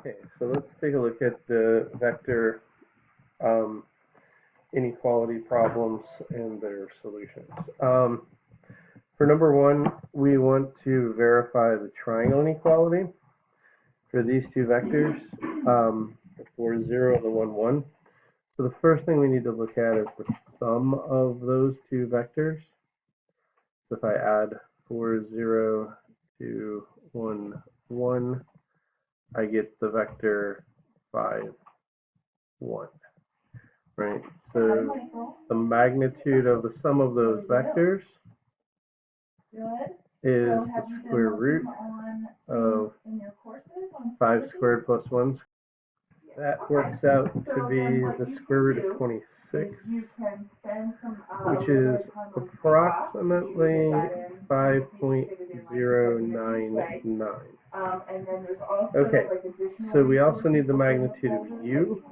Okay, so let's take a look at the vector um, inequality problems and their solutions. For number one, we want to verify the triangle inequality for these two vectors, the 4, 0 and the 1, 1. So the first thing we need to look at is the sum of those two vectors. So if I add 4, 0 to 1, 1, I get the vector 5, 1. Right, so the magnitude of the sum of those vectors is the square root of 5 squared plus 1 squared. That works out to be the square root of 26, which is approximately 5.099. Okay, so we also need the magnitude of u,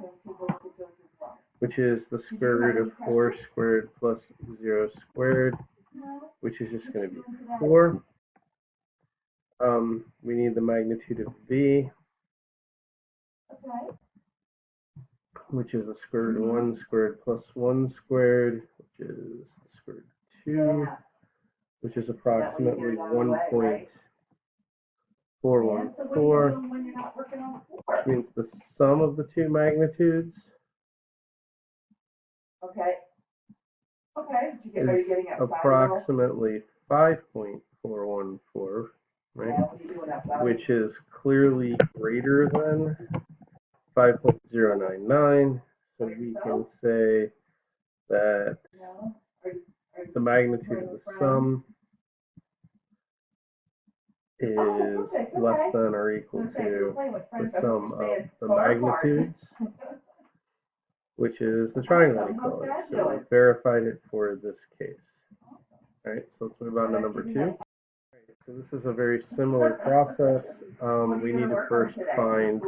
which is the square root of 4 squared plus 0 squared, which is just going to be 4. We need the magnitude of v, which is the square root of 1 squared plus 1 squared, which is the square root of 2, which is approximately 1.414, which means the sum of the two magnitudes is approximately 5.414, right? Which is clearly greater than 5.099. So we can say that the magnitude of the sum is less than or equal to the sum of the magnitudes, which is the triangle inequality. So we verified it for this case. All right, so let's move on to number 2. So this is a very similar process. We need to first find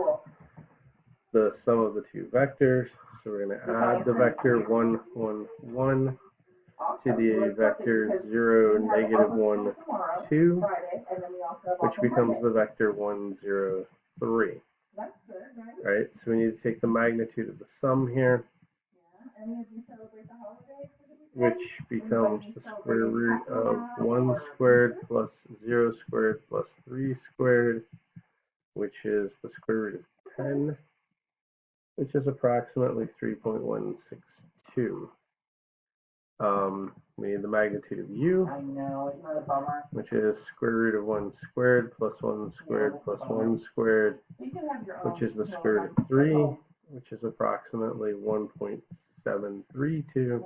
the sum of the two vectors. So we're going to add the vector 1, 1, 1 to the vector 0, negative 1, 2, which becomes the vector 1, 0, 3. Right, so we need to take the magnitude of the sum here, which becomes the square root of 1 squared plus 0 squared plus 3 squared, which is the square root of 10, which is approximately 3.162. We need the magnitude of u, which is square root of 1 squared plus 1 squared plus 1 squared, which is the square root of 3, which is approximately 1.732.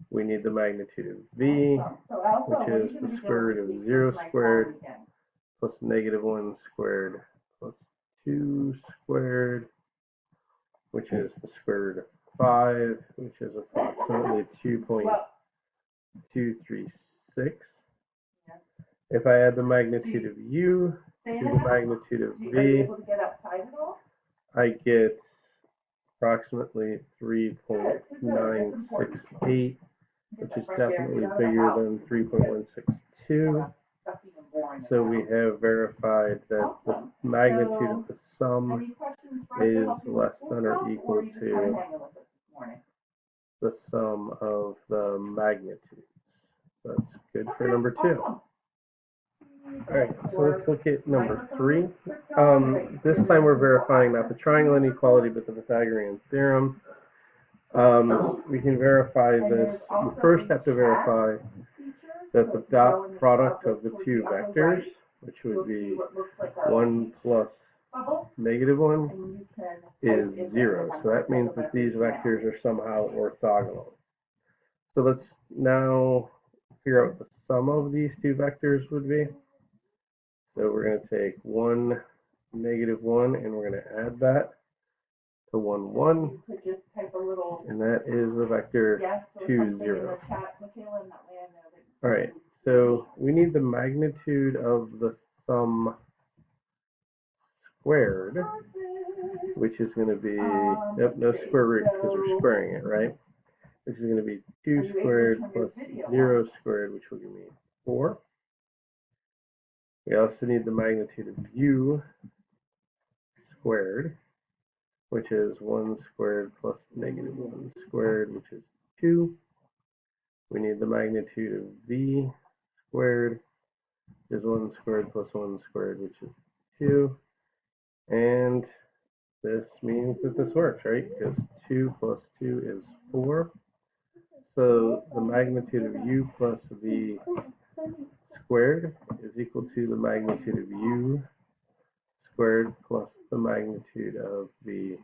We need the magnitude of v, which is the square root of 0 squared plus negative 1 squared plus 2 squared, which is the square root of 5, which is approximately 2.236. If I add the magnitude of u to the magnitude of v, I get approximately 3.968, which is definitely bigger than 3.162. So we have verified that the magnitude of the sum is less than or equal to the sum of the magnitudes. So that's good for number 2. Alright, so let's look at number 3. This time we're verifying not the triangle inequality, but the Pythagorean theorem. We can verify this. We first have to verify that the dot product of the two vectors, which would be 1 plus negative 1, is 0. So that means that these vectors are somehow orthogonal. So let's now figure out what the sum of these two vectors would be. So we're going to take 1, negative 1, and we're going to add that to 1, 1, and that is the vector 2, 0. All right, so we need the magnitude of the sum squared, which is going to be, no square root because we're squaring it, right? Which is going to be 2 squared plus 0 squared, which will give me 4. We also need the magnitude of u. squared, which is 1 squared plus negative 1 squared, which is 2. We need the magnitude of v squared, which is 1 squared plus 1 squared, which is 2. And this means that this works, right? Because 2 plus 2 is 4. So the magnitude of u plus v squared is equal to the magnitude of u squared plus the magnitude of v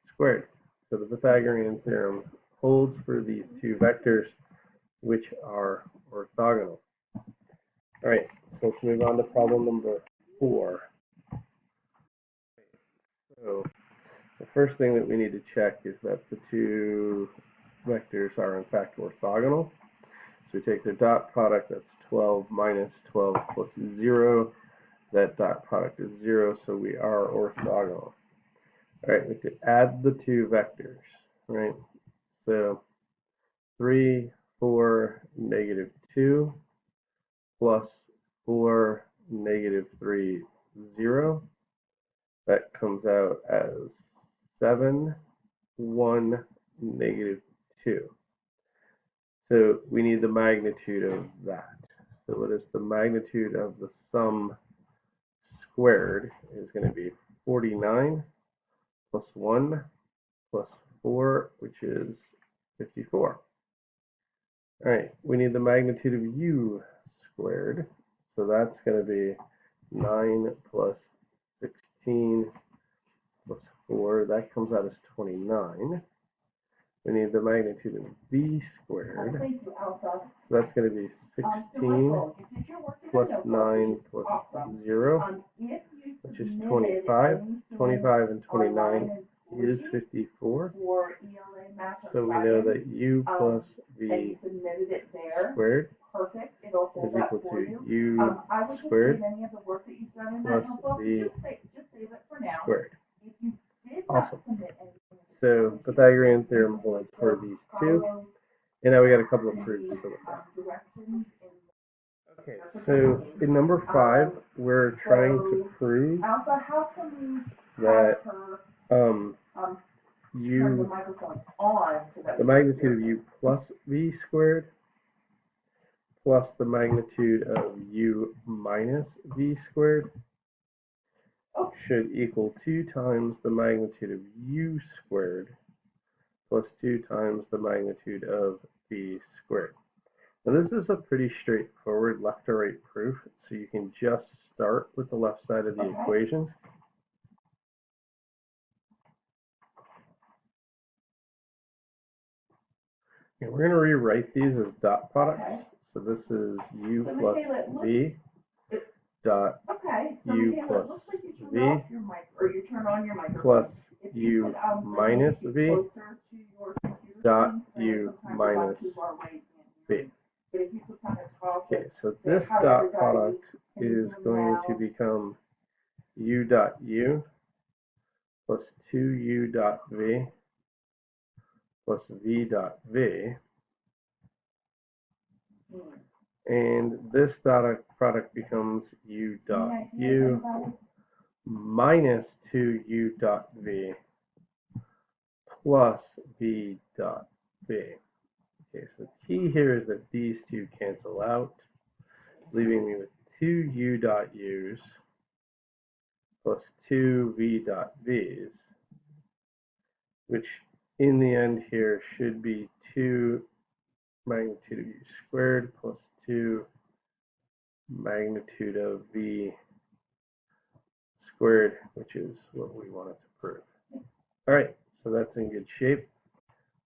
squared. So the Pythagorean theorem holds for these two vectors, which are orthogonal. All right, so let's move on to problem number 4. So the first thing that we need to check is that the two vectors are in fact orthogonal. So we take their dot product, that's 12 minus 12 plus 0. That dot product is 0, so we are orthogonal. All right, we have to add the two vectors, right? So 3, 4, negative 2 plus 4, negative 3, 0. That comes out as 7, 1, negative 2. So we need the magnitude of that. So what is the magnitude of the sum squared is going to be 49 plus 1 plus 4, which is 54. All right, we need the magnitude of u squared. So that's going to be 9 plus 16 plus 4. That comes out as 29. We need the magnitude of v squared. So that's going to be 16 plus 9 plus 0, which is 25. 25 and 29 is 54. So we know that u plus v squared is equal to u squared plus v squared. Awesome. So Pythagorean theorem holds for these two. And now we got a couple of proofs to look at. Okay, so in number 5, we're trying to prove that the magnitude of u plus v squared plus the magnitude of u minus v squared should equal 2 times the magnitude of u squared plus 2 times the magnitude of v squared. Now this is a pretty straightforward left to right proof, so you can just start with the left side of the equation. And we're going to rewrite these as dot products. So this is u plus v dot u plus v plus u minus v dot u minus v. Okay, so this dot product is going to become u dot u plus 2u dot v plus v dot v. And this dot product becomes u dot u minus 2u dot v plus v dot v. Okay, so the key here is that these two cancel out, leaving me with 2u dot u's plus 2v dot v's, which in the end here should be 2 magnitude of u squared plus 2 magnitude of v squared, which is what we wanted to prove. All right, so that's in good shape.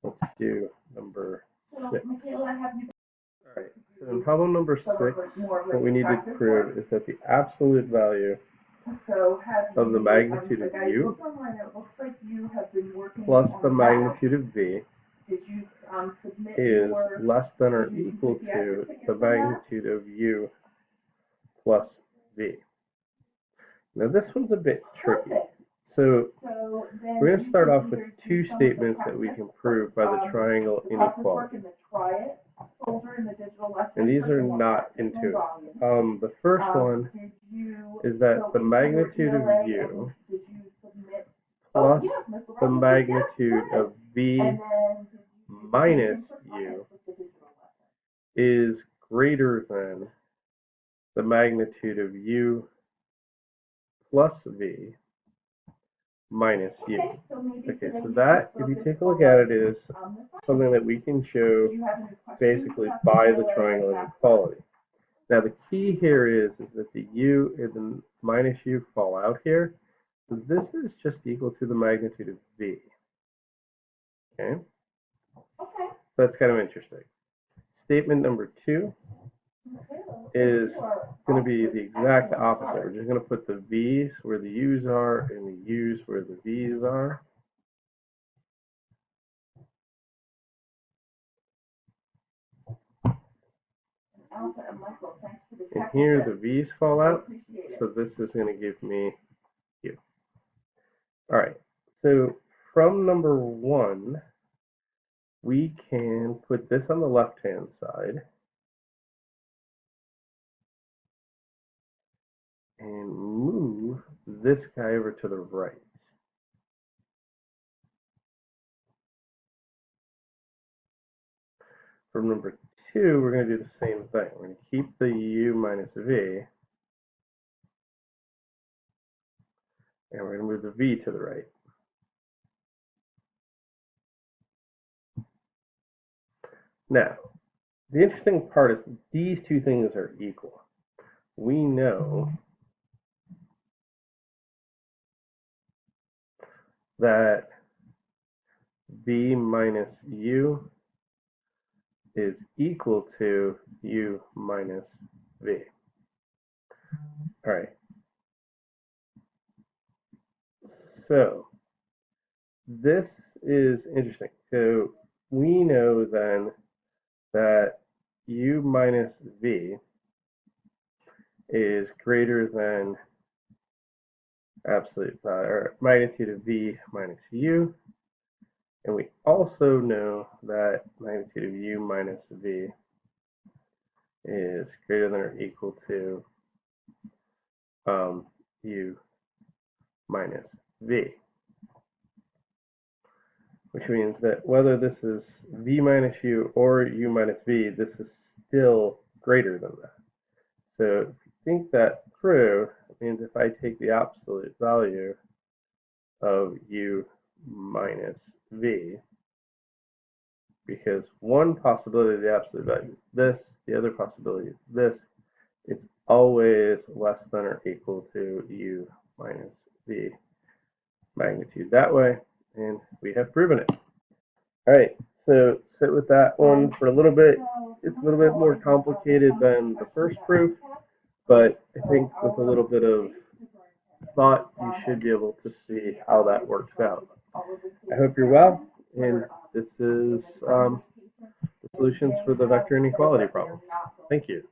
Let's do number 6. All right, so in problem number 6, what we need to prove is that the absolute value of the magnitude of u plus the magnitude of v is less than or equal to the magnitude of u plus v. Now this one's a bit tricky. So we're going to start off with two statements that we can prove by the triangle inequality. And these are not intuitive. The first one is that the magnitude of u plus the magnitude of v minus u is greater than the magnitude of u plus v minus u. Okay, so that, if you take a look at it, is something that we can show basically by the triangle inequality. Now the key here is that the u and the minus u fall out here. So this is just equal to the magnitude of v. Okay? That's kind of interesting. Statement number 2 is going to be the exact opposite. We're just going to put the v's where the u's are and the u's where the v's are. And here the v's fall out, so this is going to give me u. All right, so from number 1, we can put this on the left-hand side and move this guy over to the right. From number 2, we're going to do the same thing. We're going to keep the u minus v, and we're going to move the v to the right. Now, the interesting part is these two things are equal. We know that v minus u is equal to u minus v. All right. So this is interesting. So we know then that u minus v is greater than absolute or magnitude of v minus u, and we also know that magnitude of u minus v is greater than or equal to u minus v, which means that whether this is v minus u or u minus v, this is still greater than that. So if you think that through, it means if I take the absolute value of u minus v, because one possibility of the absolute value is this, the other possibility is this, it's always less than or equal to u minus v magnitude that way, and we have proven it. All right, so sit with that one for a little bit. It's a little bit more complicated than the first proof, but I think with a little bit of thought, you should be able to see how that works out. I hope you're well, and this is the solutions for the vector inequality problems. Thank you.